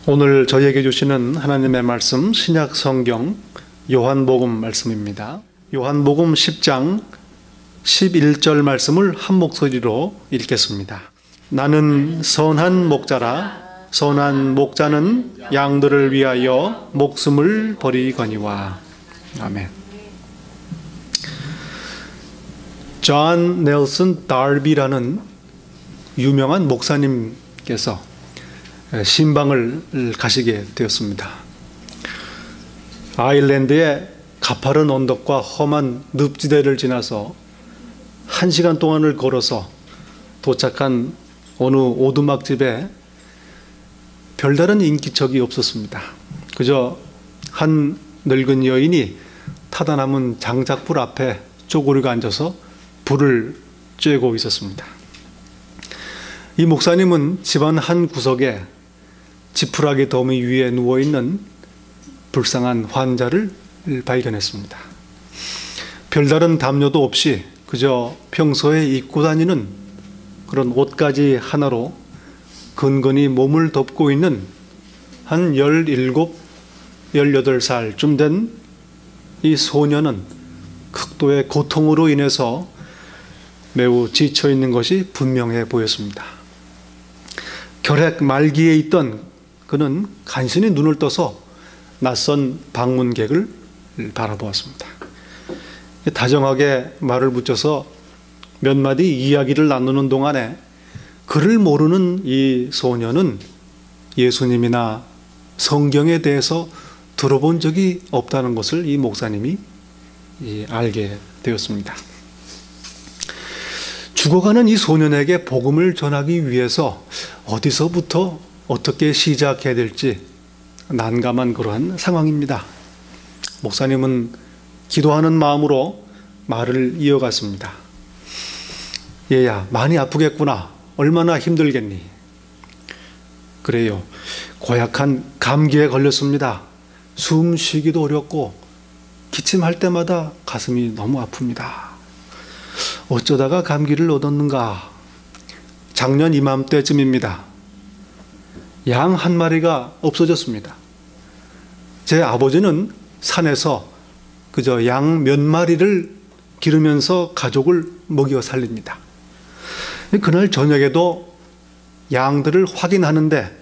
오늘 저희에게 주시는 하나님의 말씀 신약 성경 요한복음 말씀입니다. 요한복음 10장 11절 말씀을 한 목소리로 읽겠습니다. 나는 선한 목자라 선한 목자는 양들을 위하여 목숨을 버리거니와. 아멘. 존 넬슨 달비라는 유명한 목사님께서 신방을 가시게 되었습니다. 아일랜드의 가파른 언덕과 험한 늪지대를 지나서 1시간 동안을 걸어서 도착한 어느 오두막집에 별다른 인기척이 없었습니다. 그저 한 늙은 여인이 타다 남은 장작불 앞에 쪼그리고 앉아서 불을 쬐고 있었습니다. 이 목사님은 집안 한 구석에 지푸라기 더미 위에 누워있는 불쌍한 환자를 발견했습니다. 별다른 담요도 없이 그저 평소에 입고 다니는 그런 옷가지 하나로 근근히 몸을 덮고 있는 한 17, 18살쯤 된 이 소녀는 극도의 고통으로 인해서 매우 지쳐있는 것이 분명해 보였습니다. 결핵 말기에 있던 그는 간신히 눈을 떠서 낯선 방문객을 바라보았습니다. 다정하게 말을 붙여서 몇 마디 이야기를 나누는 동안에 그를 모르는 이 소녀는 예수님이나 성경에 대해서 들어본 적이 없다는 것을 이 목사님이 알게 되었습니다. 죽어가는 이 소년에게 복음을 전하기 위해서 어디서부터 어떻게 시작해야 될지 난감한 그러한 상황입니다. 목사님은 기도하는 마음으로 말을 이어갔습니다. 얘야, 많이 아프겠구나. 얼마나 힘들겠니? 그래요. 고약한 감기에 걸렸습니다. 숨 쉬기도 어렵고 기침할 때마다 가슴이 너무 아픕니다. 어쩌다가 감기를 얻었는가? 작년 이맘때쯤입니다. 양 한 마리가 없어졌습니다. 제 아버지는 산에서 그저 양 몇 마리를 기르면서 가족을 먹여 살립니다. 그날 저녁에도 양들을 확인하는데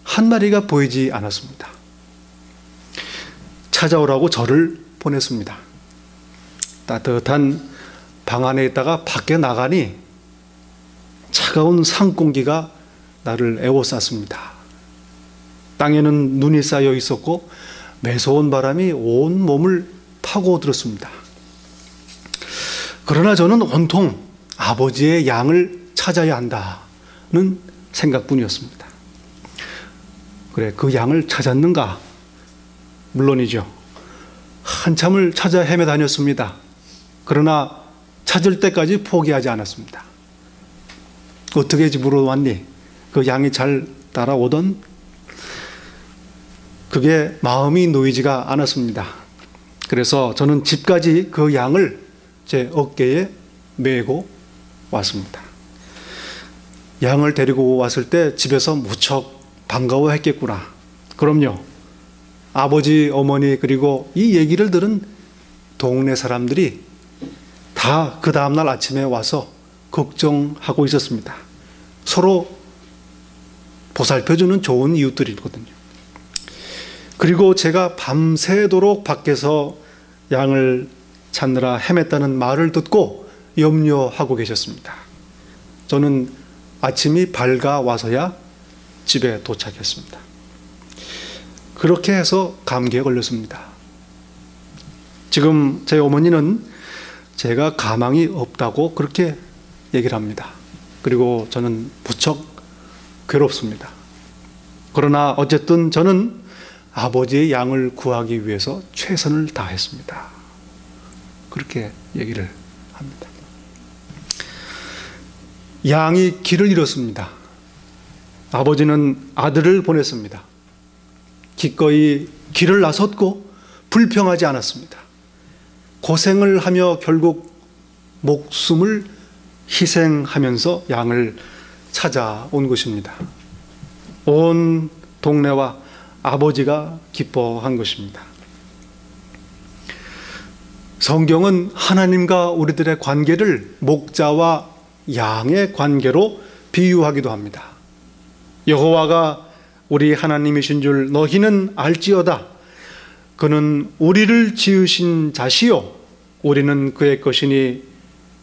한 마리가 보이지 않았습니다. 찾아오라고 저를 보냈습니다. 따뜻한 방 안에 있다가 밖에 나가니 차가운 상공기가 나를 에워쌌습니다. 땅에는 눈이 쌓여 있었고 매서운 바람이 온 몸을 파고들었습니다. 그러나 저는 온통 아버지의 양을 찾아야 한다는 생각뿐이었습니다. 그래, 그 양을 찾았는가? 물론이죠. 한참을 찾아 헤매 다녔습니다. 그러나 찾을 때까지 포기하지 않았습니다. 어떻게 집으로 왔니? 그 양이 잘 따라오던? 그게 마음이 놓이지가 않았습니다. 그래서 저는 집까지 그 양을 제 어깨에 메고 왔습니다. 양을 데리고 왔을 때 집에서 무척 반가워했겠구나. 그럼요. 아버지, 어머니 그리고 이 얘기를 들은 동네 사람들이 다 그 다음날 아침에 와서 걱정하고 있었습니다. 서로 보살펴주는 좋은 이웃들이거든요. 그리고 제가 밤새도록 밖에서 양을 찾느라 헤맸다는 말을 듣고 염려하고 계셨습니다. 저는 아침이 밝아와서야 집에 도착했습니다. 그렇게 해서 감기에 걸렸습니다. 지금 제 어머니는 제가 가망이 없다고 그렇게 얘기를 합니다. 그리고 저는 무척 괴롭습니다. 그러나 어쨌든 저는 아버지의 양을 구하기 위해서 최선을 다했습니다. 그렇게 얘기를 합니다. 양이 길을 잃었습니다. 아버지는 아들을 보냈습니다. 기꺼이 길을 나섰고 불평하지 않았습니다. 고생을 하며 결국 목숨을 희생하면서 양을 찾아온 것입니다. 온 동네와 아버지가 기뻐한 것입니다. 성경은 하나님과 우리들의 관계를 목자와 양의 관계로 비유하기도 합니다. 여호와가 우리 하나님이신 줄 너희는 알지어다. 그는 우리를 지으신 자시요 우리는 그의 것이니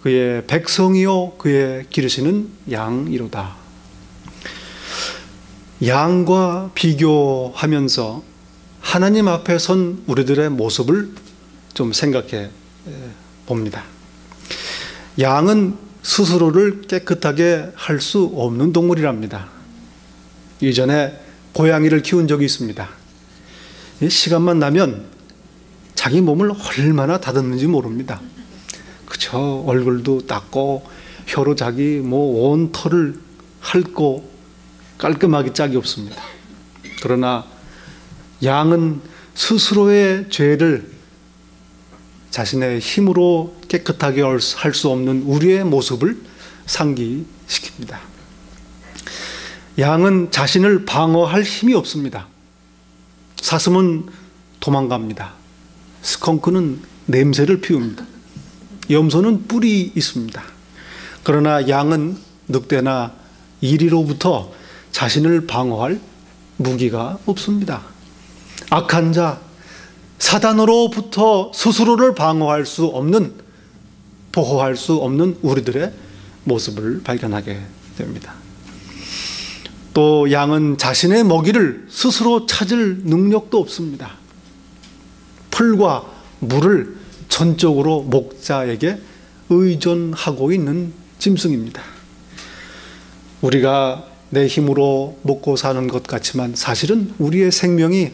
그의 백성이요 그의 기르시는 양이로다. 양과 비교하면서 하나님 앞에 선 우리들의 모습을 좀 생각해 봅니다. 양은 스스로를 깨끗하게 할 수 없는 동물이랍니다. 이전에 고양이를 키운 적이 있습니다. 시간만 나면 자기 몸을 얼마나 다듬는지 모릅니다. 그저 얼굴도 닦고 혀로 자기 온 털을 핥고 깔끔하기 짝이 없습니다. 그러나 양은 스스로의 죄를 자신의 힘으로 깨끗하게 할 수 없는 우리의 모습을 상기시킵니다. 양은 자신을 방어할 힘이 없습니다. 사슴은 도망갑니다. 스컹크는 냄새를 피웁니다. 염소는 뿔이 있습니다. 그러나 양은 늑대나 이리로부터 자신을 방어할 무기가 없습니다. 악한 자, 사단으로부터 스스로를 방어할 수 없는, 보호할 수 없는 우리들의 모습을 발견하게 됩니다. 또 양은 자신의 먹이를 스스로 찾을 능력도 없습니다. 풀과 물을 전적으로 목자에게 의존하고 있는 짐승입니다. 우리가 내 힘으로 먹고 사는 것 같지만 사실은 우리의 생명이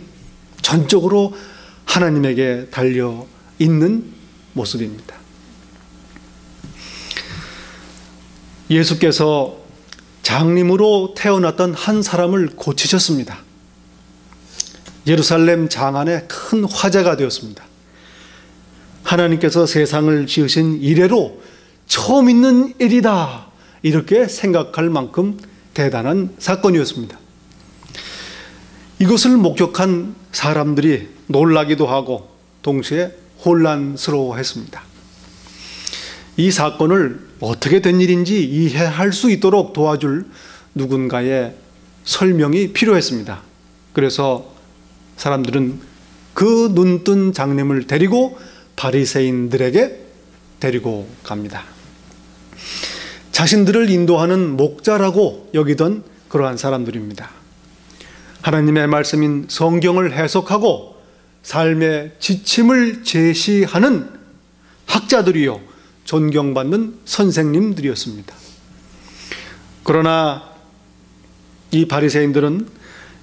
전적으로 하나님에게 달려 있는 모습입니다. 예수께서 장님으로 태어났던 한 사람을 고치셨습니다. 예루살렘 장안에 큰 화제가 되었습니다. 하나님께서 세상을 지으신 이래로 처음 있는 일이다, 이렇게 생각할 만큼 대단한 사건이었습니다. 이것을 목격한 사람들이 놀라기도 하고 동시에 혼란스러워했습니다. 이 사건을 어떻게 된 일인지 이해할 수 있도록 도와줄 누군가의 설명이 필요했습니다. 그래서 사람들은 그 눈뜬 장님을 데리고 바리새인들에게 데리고 갑니다. 자신들을 인도하는 목자라고 여기던 그러한 사람들입니다. 하나님의 말씀인 성경을 해석하고 삶의 지침을 제시하는 학자들이요, 존경받는 선생님들이었습니다. 그러나 이 바리새인들은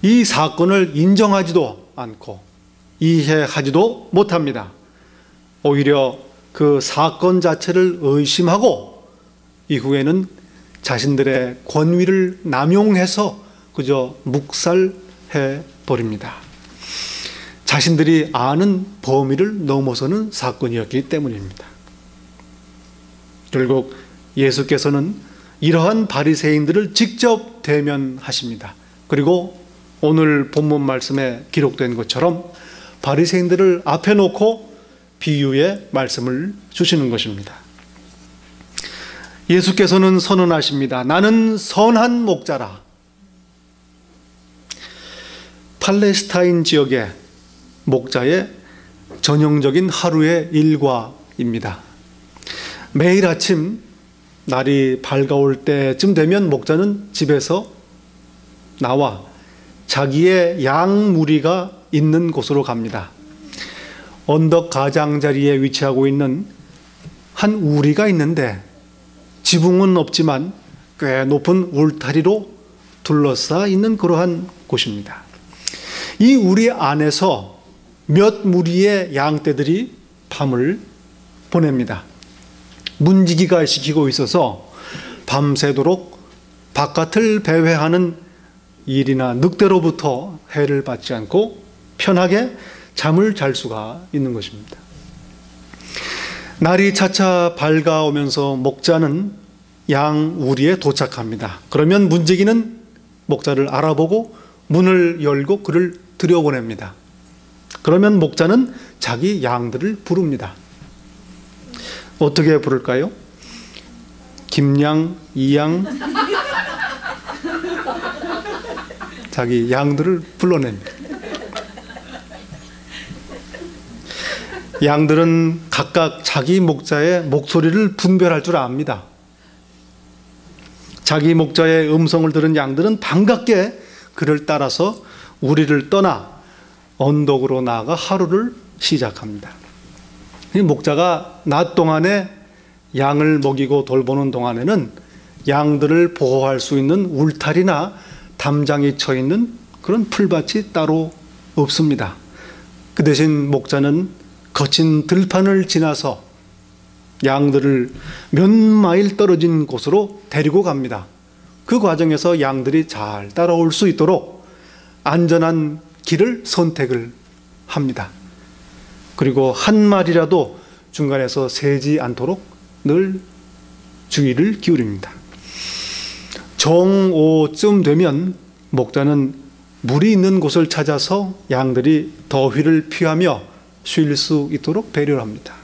이 사건을 인정하지도 않고 이해하지도 못합니다. 오히려 그 사건 자체를 의심하고 이후에는 자신들의 권위를 남용해서 그저 묵살해 버립니다. 자신들이 아는 범위를 넘어서는 사건이었기 때문입니다. 결국 예수께서는 이러한 바리새인들을 직접 대면하십니다. 그리고 오늘 본문 말씀에 기록된 것처럼 바리새인들을 앞에 놓고 비유의 말씀을 주시는 것입니다. 예수께서는 선언하십니다. 나는 선한 목자라. 팔레스타인 지역의 목자의 전형적인 하루의 일과입니다. 매일 아침 날이 밝아올 때쯤 되면 목자는 집에서 나와 자기의 양 무리가 있는 곳으로 갑니다. 언덕 가장자리에 위치하고 있는 한 우리가 있는데 지붕은 없지만 꽤 높은 울타리로 둘러싸 있는 그러한 곳입니다. 이 우리 안에서 몇 무리의 양떼들이 밤을 보냅니다. 문지기가 시키고 있어서 밤새도록 바깥을 배회하는 일이나 늑대로부터 해를 받지 않고 편하게 잠을 잘 수가 있는 것입니다. 날이 차차 밝아오면서 목자는 양 우리에 도착합니다. 그러면 문지기는 목자를 알아보고 문을 열고 그를 들여보냅니다. 그러면 목자는 자기 양들을 부릅니다. 어떻게 부를까요? 김양, 이양, 자기 양들을 불러냅니다. 양들은 각각 자기 목자의 목소리를 분별할 줄 압니다. 자기 목자의 음성을 들은 양들은 반갑게 그를 따라서 우리를 떠나 언덕으로 나아가 하루를 시작합니다. 이 목자가 낮 동안에 양을 먹이고 돌보는 동안에는 양들을 보호할 수 있는 울타리나 담장이 쳐 있는 그런 풀밭이 따로 없습니다. 그 대신 목자는 거친 들판을 지나서 양들을 몇 마일 떨어진 곳으로 데리고 갑니다. 그 과정에서 양들이 잘 따라올 수 있도록 안전한 길을 선택을 합니다. 그리고 한 마리라도 중간에서 새지 않도록 늘 주의를 기울입니다. 정오쯤 되면 목자는 물이 있는 곳을 찾아서 양들이 더위를 피하며 쉴 수 있도록 배려를 합니다.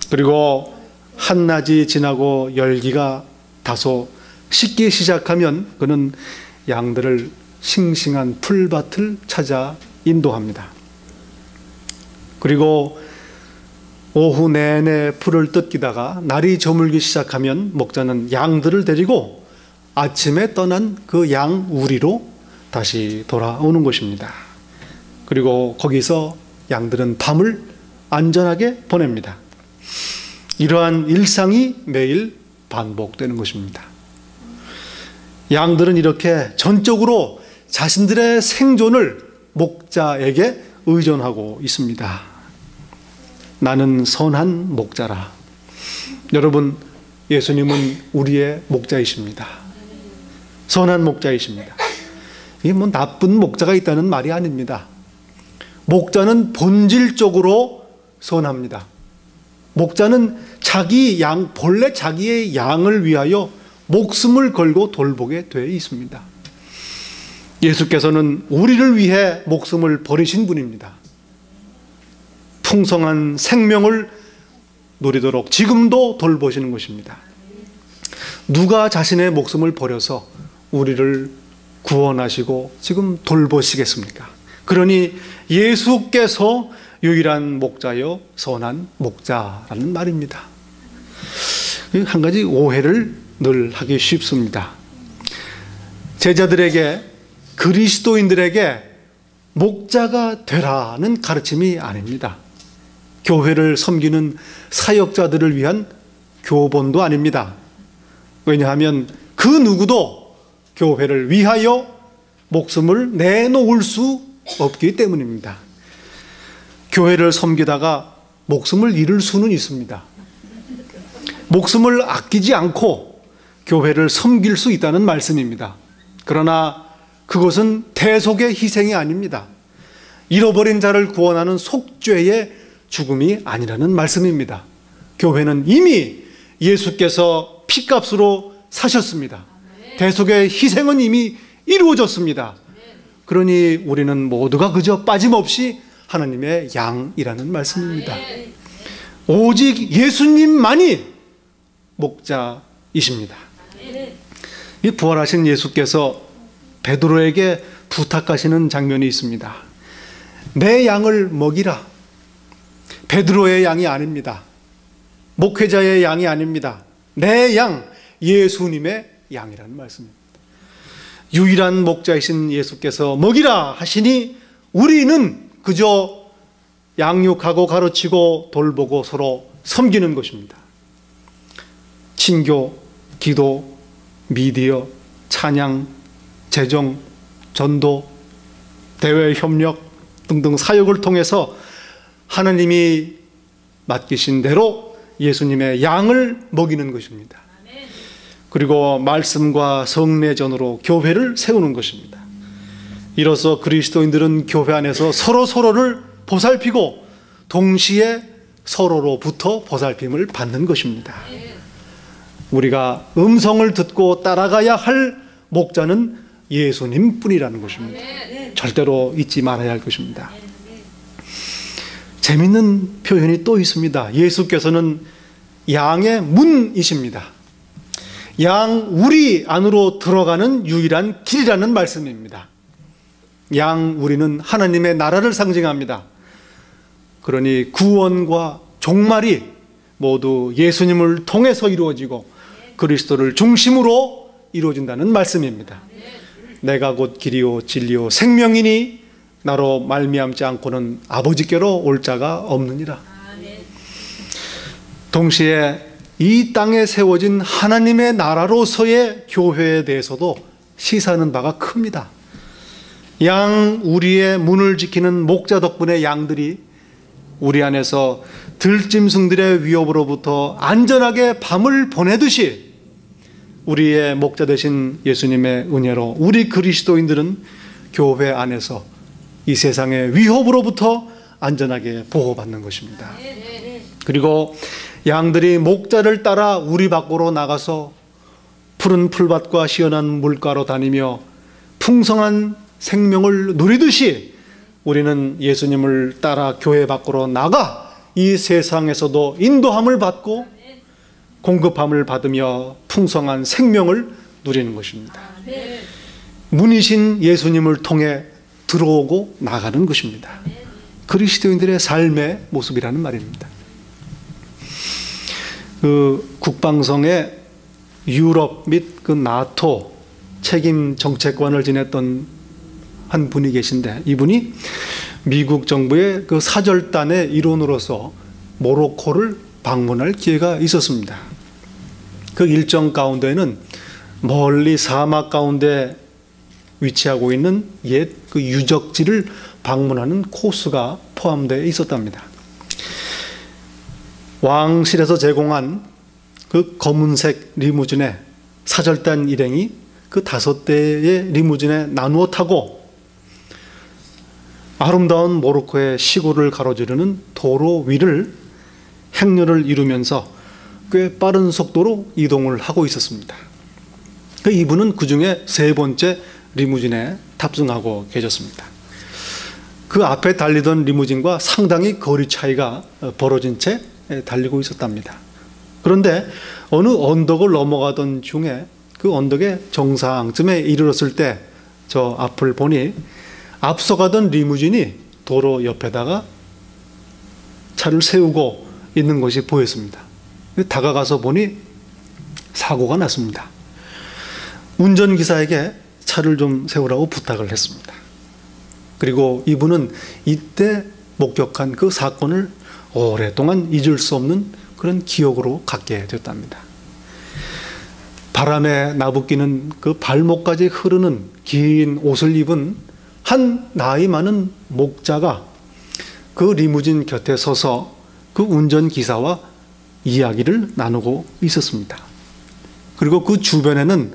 그리고 한낮이 지나고 열기가 다소 식기 시작하면 그는 양들을 싱싱한 풀밭을 찾아 인도합니다. 그리고 오후 내내 풀을 뜯기다가 날이 저물기 시작하면 목자는 양들을 데리고 아침에 떠난 그 양 우리로 다시 돌아오는 것입니다. 그리고 거기서 양들은 밤을 안전하게 보냅니다. 이러한 일상이 매일 반복되는 것입니다. 양들은 이렇게 전적으로 자신들의 생존을 목자에게 의존하고 있습니다. 나는 선한 목자라. 여러분, 예수님은 우리의 목자이십니다. 선한 목자이십니다. 이게 뭐 나쁜 목자가 있다는 말이 아닙니다. 목자는 본질적으로 선합니다. 목자는 자기 양, 본래 자기의 양을 위하여 목숨을 걸고 돌보게 되어 있습니다. 예수께서는 우리를 위해 목숨을 버리신 분입니다. 풍성한 생명을 누리도록 지금도 돌보시는 것입니다. 누가 자신의 목숨을 버려서 우리를 구원하시고 지금 돌보시겠습니까? 그러니 예수께서 유일한 목자여 선한 목자라는 말입니다. 한 가지 오해를 늘 하기 쉽습니다. 제자들에게, 그리스도인들에게 목자가 되라는 가르침이 아닙니다. 교회를 섬기는 사역자들을 위한 교본도 아닙니다. 왜냐하면 그 누구도 교회를 위하여 목숨을 내놓을 수 없기 때문입니다. 교회를 섬기다가 목숨을 잃을 수는 있습니다. 목숨을 아끼지 않고 교회를 섬길 수 있다는 말씀입니다. 그러나 그것은 대속의 희생이 아닙니다. 잃어버린 자를 구원하는 속죄의 죽음이 아니라는 말씀입니다. 교회는 이미 예수께서 피값으로 사셨습니다. 대속의 희생은 이미 이루어졌습니다. 그러니 우리는 모두가 그저 빠짐없이 하나님의 양이라는 말씀입니다. 오직 예수님만이 목자이십니다. 이 부활하신 예수께서 베드로에게 부탁하시는 장면이 있습니다. 내 양을 먹이라. 베드로의 양이 아닙니다. 목회자의 양이 아닙니다. 내 양, 예수님의 양이라는 말씀입니다. 유일한 목자이신 예수께서 먹이라 하시니 우리는 그저 양육하고 가르치고 돌보고 서로 섬기는 것입니다. 친교, 기도, 미디어, 찬양, 재정, 전도, 대외 협력 등등 사역을 통해서 하나님이 맡기신 대로 예수님의 양을 먹이는 것입니다. 그리고 말씀과 성례전으로 교회를 세우는 것입니다. 이로써 그리스도인들은 교회 안에서 서로를 보살피고 동시에 서로로부터 보살핌을 받는 것입니다. 우리가 음성을 듣고 따라가야 할 목자는 예수님뿐이라는 것입니다. 절대로 잊지 말아야 할 것입니다. 재밌는 표현이 또 있습니다. 예수께서는 양의 문이십니다. 양 우리 안으로 들어가는 유일한 길이라는 말씀입니다. 양 우리는 하나님의 나라를 상징합니다. 그러니 구원과 종말이 모두 예수님을 통해서 이루어지고 그리스도를 중심으로 이루어진다는 말씀입니다. 내가 곧 길이요 진리요 생명이니 나로 말미암지 않고는 아버지께로 올 자가 없느니라. 동시에 이 땅에 세워진 하나님의 나라로서의 교회에 대해서도 시사하는 바가 큽니다. 양 우리의 문을 지키는 목자 덕분에 양들이 우리 안에서 들짐승들의 위협으로부터 안전하게 밤을 보내듯이 우리의 목자 되신 예수님의 은혜로 우리 그리스도인들은 교회 안에서 이 세상의 위협으로부터 안전하게 보호받는 것입니다. 그리고 양들이 목자를 따라 우리 밖으로 나가서 푸른 풀밭과 시원한 물가로 다니며 풍성한 생명을 누리듯이 우리는 예수님을 따라 교회 밖으로 나가 이 세상에서도 인도함을 받고 공급함을 받으며 풍성한 생명을 누리는 것입니다. 문이신 예수님을 통해 들어오고 나가는 것입니다. 그리스도인들의 삶의 모습이라는 말입니다. 그 국방성의 유럽 및 그 나토 책임 정책관을 지냈던 한 분이 계신데, 이분이 미국 정부의 그 사절단의 일원으로서 모로코를 방문할 기회가 있었습니다. 그 일정 가운데는 멀리 사막 가운데 위치하고 있는 옛 그 유적지를 방문하는 코스가 포함되어 있었답니다. 왕실에서 제공한 그 검은색 리무진에 사절단 일행이 그 5대의 리무진에 나누어 타고 아름다운 모로코의 시골을 가로지르는 도로 위를 행렬을 이루면서 꽤 빠른 속도로 이동을 하고 있었습니다. 이분은 그 중에 3번째 리무진에 탑승하고 계셨습니다. 그 앞에 달리던 리무진과 상당히 거리 차이가 벌어진 채 달리고 있었답니다. 그런데 어느 언덕을 넘어가던 중에 그 언덕의 정상쯤에 이르렀을 때 저 앞을 보니 앞서가던 리무진이 도로 옆에다가 차를 세우고 있는 것이 보였습니다. 다가가서 보니 사고가 났습니다. 운전기사에게 차를 좀 세우라고 부탁을 했습니다. 그리고 이분은 이때 목격한 그 사건을 오랫동안 잊을 수 없는 그런 기억으로 갖게 됐답니다. 바람에 나부끼는 그 발목까지 흐르는 긴 옷을 입은 한 나이 많은 목자가 그 리무진 곁에 서서 그 운전기사와 이야기를 나누고 있었습니다. 그리고 그 주변에는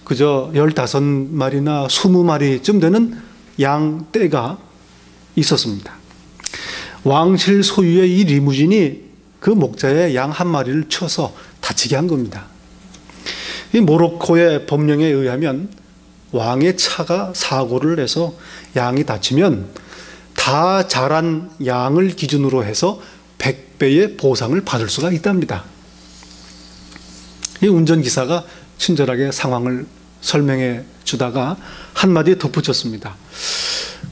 그저 15마리나 20마리쯤 되는 양 떼가 있었습니다. 왕실 소유의 이 리무진이 그 목자의 양 한 마리를 쳐서 다치게 한 겁니다. 이 모로코의 법령에 의하면 왕의 차가 사고를 해서 양이 다치면 다 자란 양을 기준으로 해서 100배의 보상을 받을 수가 있답니다. 이 운전기사가 친절하게 상황을 설명해 주다가 한마디 덧붙였습니다.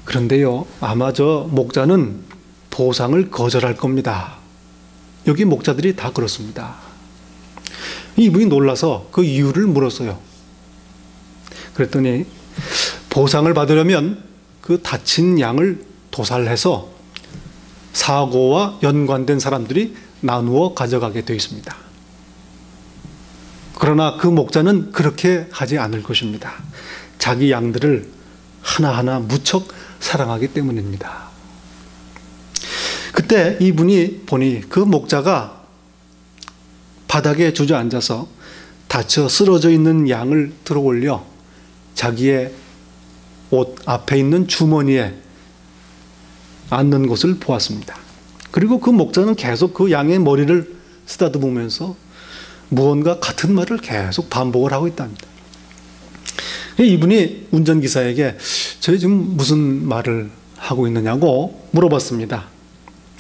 그런데요, 아마 저 목자는 보상을 거절할 겁니다. 여기 목자들이 다 그렇습니다. 이분이 놀라서 그 이유를 물었어요. 그랬더니 보상을 받으려면 그 다친 양을 도살해서 사고와 연관된 사람들이 나누어 가져가게 되어 있습니다. 그러나 그 목자는 그렇게 하지 않을 것입니다. 자기 양들을 하나하나 무척 사랑하기 때문입니다. 그때 이분이 보니 그 목자가 바닥에 주저앉아서 다쳐 쓰러져 있는 양을 들어 올려 자기의 옷 앞에 있는 주머니에 앉는 것을 보았습니다. 그리고 그 목자는 계속 그 양의 머리를 쓰다듬으면서 무언가 같은 말을 계속 반복을 하고 있답니다. 이분이 운전기사에게 저희 지금 무슨 말을 하고 있느냐고 물어봤습니다.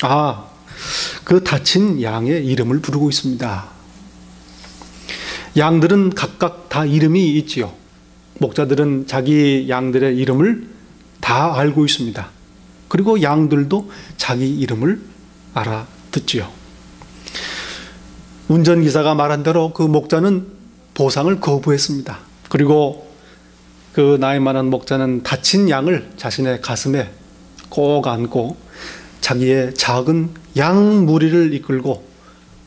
아, 그 다친 양의 이름을 부르고 있습니다. 양들은 각각 다 이름이 있지요. 목자들은 자기 양들의 이름을 다 알고 있습니다. 그리고 양들도 자기 이름을 알아듣지요. 운전기사가 말한 대로 그 목자는 보상을 거부했습니다. 그리고 그 나이 많은 목자는 다친 양을 자신의 가슴에 꼭 안고 자기의 작은 양 무리를 이끌고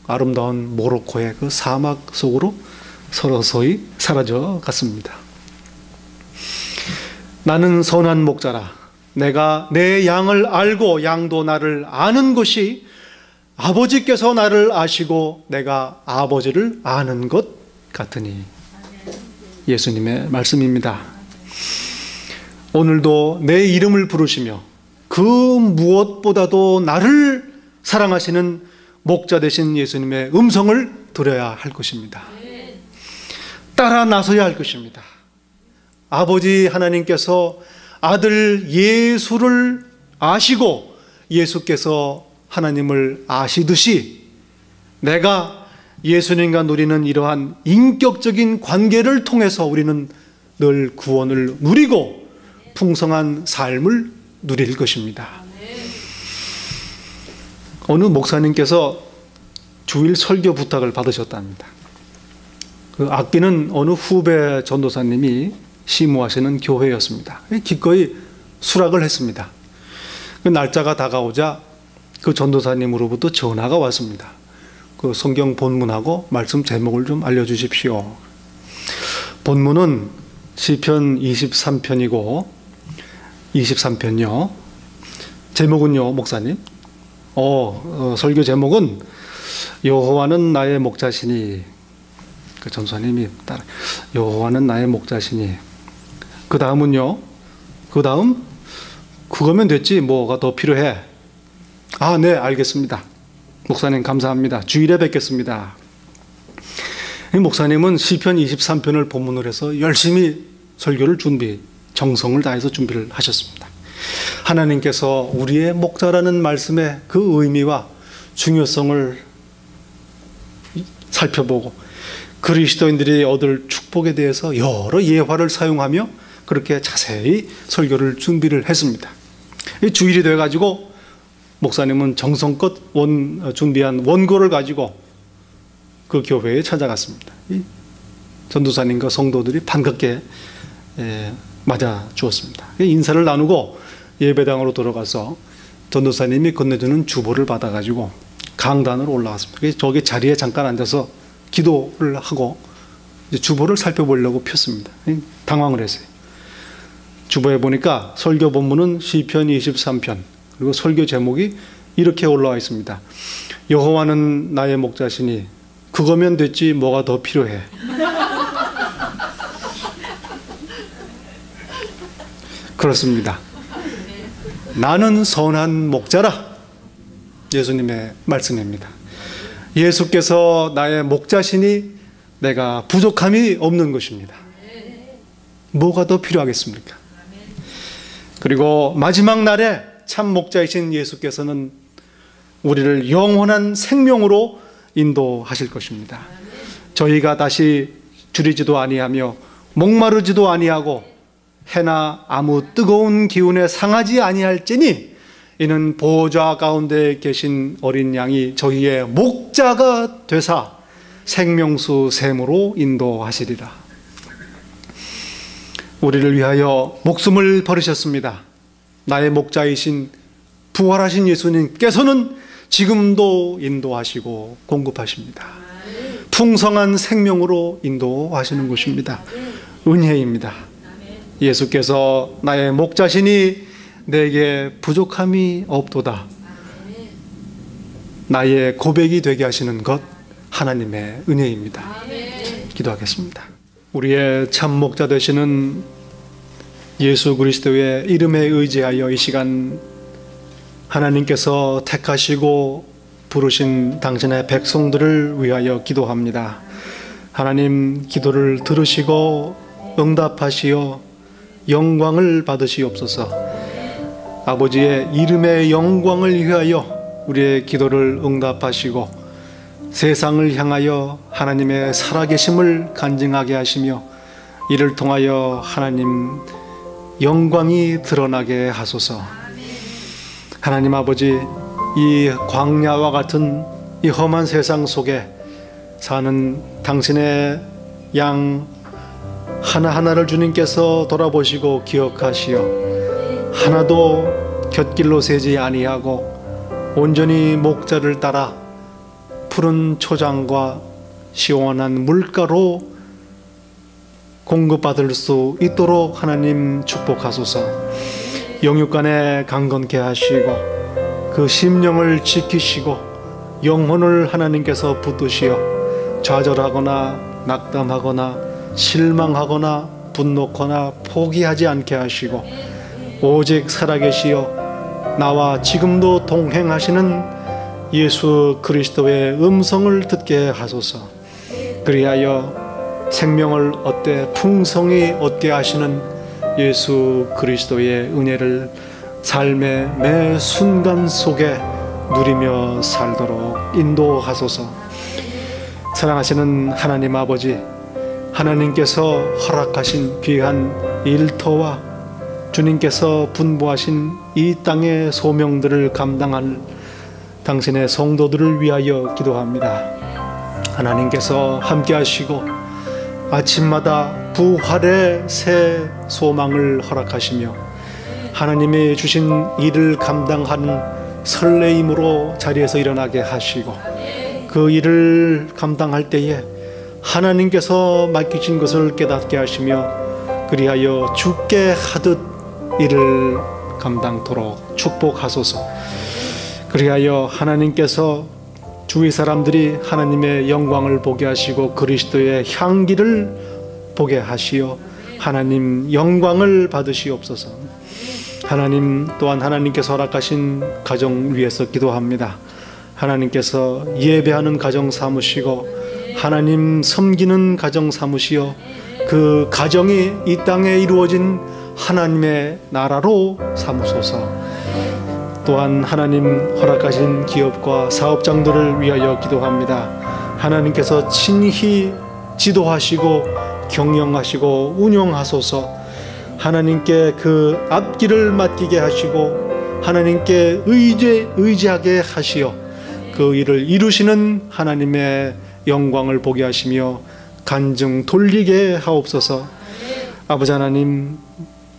아름다운 모로코의 그 사막 속으로 서서히 사라져 갔습니다. 나는 선한 목자라. 내가 내 양을 알고 양도 나를 아는 것이 아버지께서 나를 아시고 내가 아버지를 아는 것 같으니. 예수님의 말씀입니다. 오늘도 내 이름을 부르시며 그 무엇보다도 나를 사랑하시는 목자 되신 예수님의 음성을 들어야 할 것입니다. 따라 나서야 할 것입니다. 아버지 하나님께서 아들 예수를 아시고 예수께서 하나님을 아시듯이 내가 예수님과 누리는 이러한 인격적인 관계를 통해서 우리는 늘 구원을 누리고 풍성한 삶을 누릴 것입니다. 어느 목사님께서 주일 설교 부탁을 받으셨답니다. 그 악기는 어느 후배 전도사님이 시무하시는 교회였습니다. 기꺼이 수락을 했습니다. 그 날짜가 다가오자 그 전도사님으로부터 전화가 왔습니다. 그 성경 본문하고 말씀 제목을 좀 알려주십시오. 본문은 시편 23편이고 23편요. 제목은요, 목사님? 설교 제목은 여호와는 나의 목자시니. 그 전도사님이 따라 여호와는 나의 목자시니. 그 다음은요. 그 다음 그거면 됐지 뭐가 더 필요해? 아, 네, 알겠습니다. 목사님 감사합니다. 주일에 뵙겠습니다. 이 목사님은 시편 23편을 본문으로 해서 열심히 설교를 정성을 다해서 준비를 하셨습니다. 하나님께서 우리의 목자라는 말씀의 그 의미와 중요성을 살펴보고 그리스도인들이 얻을 축복에 대해서 여러 예화를 사용하며 그렇게 자세히 설교를 준비를 했습니다. 주일이 돼가지고 목사님은 정성껏 준비한 원고를 가지고 그 교회에 찾아갔습니다. 전도사님과 성도들이 반갑게 맞아 주었습니다. 인사를 나누고 예배당으로 들어가서 전도사님이 건네주는 주보를 받아가지고 강단으로 올라갔습니다. 저기 자리에 잠깐 앉아서 기도를 하고 주보를 살펴보려고 폈습니다. 당황을 했어요. 주보에 보니까 설교 본문은 시편 23편, 그리고 설교 제목이 이렇게 올라와 있습니다. 여호와는 나의 목자시니 그거면 됐지 뭐가 더 필요해? 그렇습니다. 나는 선한 목자라. 예수님의 말씀입니다. 예수께서 나의 목자시니 내가 부족함이 없는 것입니다. 뭐가 더 필요하겠습니까? 그리고 마지막 날에 참 목자이신 예수께서는 우리를 영원한 생명으로 인도하실 것입니다. 저희가 다시 줄이지도 아니하며 목마르지도 아니하고 해나 아무 뜨거운 기운에 상하지 아니할지니 이는 보호자 가운데 계신 어린 양이 저희의 목자가 되사 생명수 샘으로 인도하시리라. 우리를 위하여 목숨을 버리셨습니다. 나의 목자이신 부활하신 예수님께서는 지금도 인도하시고 공급하십니다. 풍성한 생명으로 인도하시는 것입니다. 은혜입니다. 예수께서 나의 목자시니 내게 부족함이 없도다. 나의 고백이 되게 하시는 것 하나님의 은혜입니다. 기도하겠습니다. 우리의 참 목자 되시는 예수 그리스도의 이름에 의지하여 이 시간 하나님께서 택하시고 부르신 당신의 백성들을 위하여 기도합니다. 하나님, 기도를 들으시고 응답하시어 영광을 받으시옵소서. 아버지의 이름의 영광을 위하여 우리의 기도를 응답하시고 세상을 향하여 하나님의 살아계심을 간증하게 하시며 이를 통하여 하나님 영광이 드러나게 하소서. 하나님 아버지, 이 광야와 같은 이 험한 세상 속에 사는 당신의 양 하나하나를 주님께서 돌아보시고 기억하시어 하나도 곁길로 새지 아니하고 온전히 목자를 따라 푸른 초장과 시원한 물가로 공급받을 수 있도록 하나님 축복하소서. 영육간에 강건케 하시고 그 심령을 지키시고 영혼을 하나님께서 붙드시어 좌절하거나 낙담하거나 실망하거나 분노하거나 포기하지 않게 하시고 오직 살아계시어 나와 지금도 동행하시는 예수 그리스도의 음성을 듣게 하소서. 그리하여 생명을 얻되 풍성히 얻게 하시는 예수 그리스도의 은혜를 삶의 매 순간 속에 누리며 살도록 인도하소서. 사랑하시는 하나님 아버지, 하나님께서 허락하신 귀한 일터와 주님께서 분부하신 이 땅의 소명들을 감당할 당신의 성도들을 위하여 기도합니다. 하나님께서 함께 하시고 아침마다 부활의 새 소망을 허락하시며 하나님이 주신 일을 감당하는 설레임으로 자리에서 일어나게 하시고 그 일을 감당할 때에 하나님께서 맡기신 것을 깨닫게 하시며 그리하여 주께 하듯 일을 감당토록 축복하소서. 그리하여 하나님께서 주위 사람들이 하나님의 영광을 보게 하시고 그리스도의 향기를 보게 하시어 하나님 영광을 받으시옵소서. 하나님 또한 하나님께서 허락하신 가정 위해서 기도합니다. 하나님께서 예배하는 가정 삼으시고 하나님 섬기는 가정 삼으시어 그 가정이 이 땅에 이루어진 하나님의 나라로 삼으소서. 또한 하나님 허락하신 기업과 사업장들을 위하여 기도합니다. 하나님께서 친히 지도하시고 경영하시고 운영하소서. 하나님께 그 앞길을 맡기게 하시고 하나님께 의지하게 하시어 그 일을 이루시는 하나님의 영광을 보게 하시며 간증 돌리게 하옵소서. 아버지 하나님,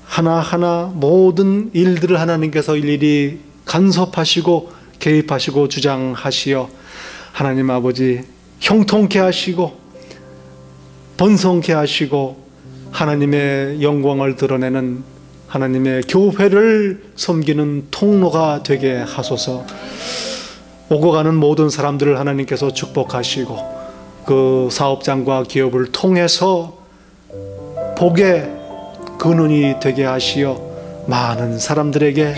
하나하나 모든 일들을 하나님께서 일일이 간섭하시고 개입하시고 주장하시어 하나님 아버지 형통케 하시고 번성케 하시고 하나님의 영광을 드러내는 하나님의 교회를 섬기는 통로가 되게 하소서. 오고 가는 모든 사람들을 하나님께서 축복하시고 그 사업장과 기업을 통해서 복의 근원이 되게 하시어 많은 사람들에게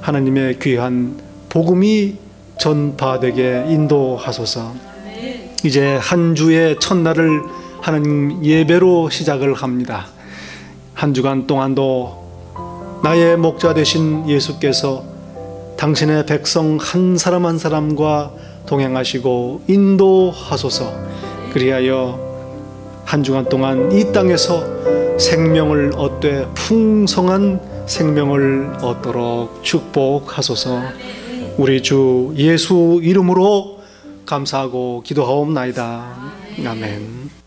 하나님의 귀한 복음이 전파되게 인도하소서. 이제 한 주의 첫날을 하나님 예배로 시작을 합니다. 한 주간 동안도 나의 목자 되신 예수께서 당신의 백성 한 사람 한 사람과 동행하시고 인도하소서. 그리하여 한 주간 동안 이 땅에서 생명을 얻되 풍성한 생명을 얻도록 축복하소서. 우리 주 예수 이름으로 감사하고 기도하옵나이다. 아멘.